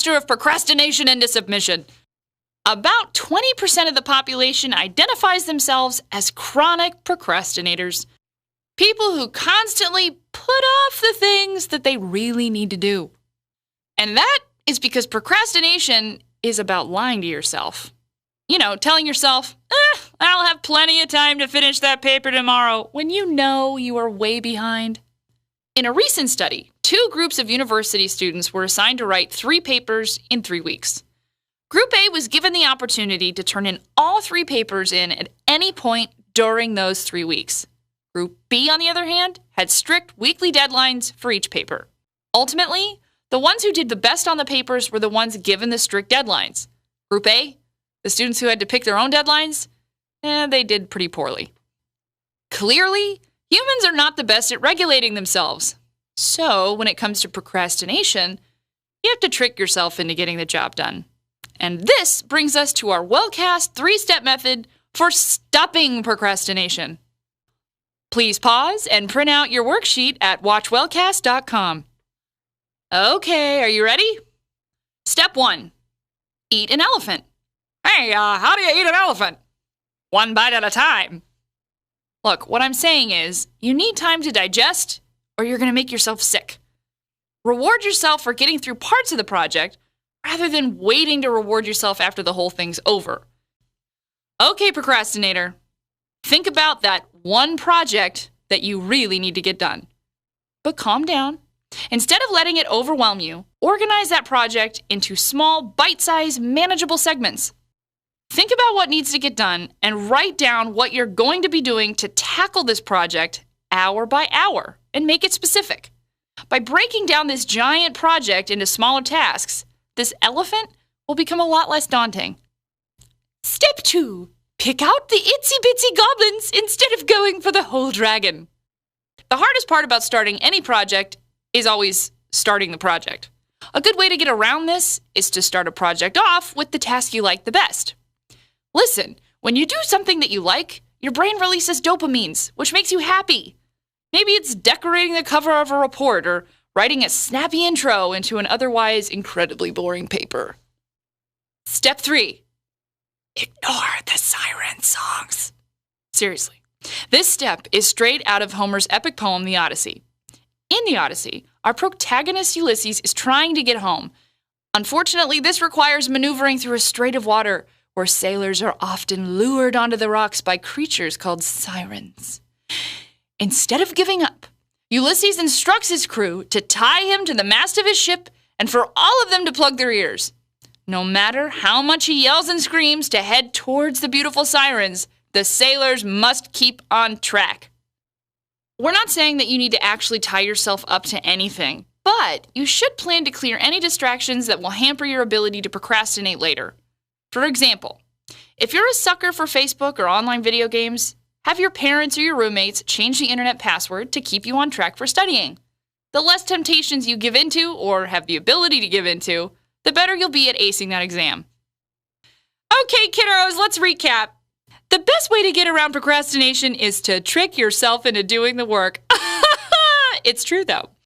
master of procrastination into submission. About 20% of the population identifies themselves as chronic procrastinators. People who constantly put off the things that they really need to do. And that is because procrastination is about lying to yourself. You know, telling yourself, I'll have plenty of time to finish that paper tomorrow, when you know you are way behind. In a recent study, 2 groups of university students were assigned to write 3 papers in 3 weeks. Group A was given the opportunity to turn in all 3 papers in at any point during those 3 weeks. Group B, on the other hand, had strict weekly deadlines for each paper. Ultimately, the ones who did the best on the papers were the ones given the strict deadlines. Group A, the students who had to pick their own deadlines, they did pretty poorly. Clearly, humans are not the best at regulating themselves. So, when it comes to procrastination, you have to trick yourself into getting the job done. And this brings us to our well-cast 3-step method for stopping procrastination. Please pause and print out your worksheet at watchwellcast.com. Okay, are you ready? Step 1. Eat an elephant. Hey, how do you eat an elephant? 1 bite at a time. Look, what I'm saying is, you need time to digest, or you're going to make yourself sick. Reward yourself for getting through parts of the project, rather than waiting to reward yourself after the whole thing's over. Okay, procrastinator. Think about that one project that you really need to get done. But calm down. Instead of letting it overwhelm you, organize that project into small, bite-sized, manageable segments. Think about what needs to get done and write down what you're going to be doing to tackle this project hour by hour and make it specific. By breaking down this giant project into smaller tasks, this elephant will become a lot less daunting. Step 2. Pick out the itsy-bitsy goblins instead of going for the whole dragon. The hardest part about starting any project is always starting the project. A good way to get around this is to start a project off with the task you like the best. Listen, when you do something that you like, your brain releases dopamines, which makes you happy. Maybe it's decorating the cover of a report or writing a snappy intro into an otherwise incredibly boring paper. Step 3. Ignore the siren songs. Seriously, this step is straight out of Homer's epic poem, The Odyssey. In The Odyssey, our protagonist Ulysses is trying to get home. Unfortunately, this requires maneuvering through a strait of water where sailors are often lured onto the rocks by creatures called sirens. Instead of giving up, Ulysses instructs his crew to tie him to the mast of his ship and for all of them to plug their ears. No matter how much he yells and screams to head towards the beautiful sirens, the sailors must keep on track. We're not saying that you need to actually tie yourself up to anything, but you should plan to clear any distractions that will hamper your ability to procrastinate later. For example, if you're a sucker for Facebook or online video games, have your parents or your roommates change the internet password to keep you on track for studying. The less temptations you give into, or have the ability to give into, the better you'll be at acing that exam. Okay, kiddos, let's recap. The best way to get around procrastination is to trick yourself into doing the work. It's true, though.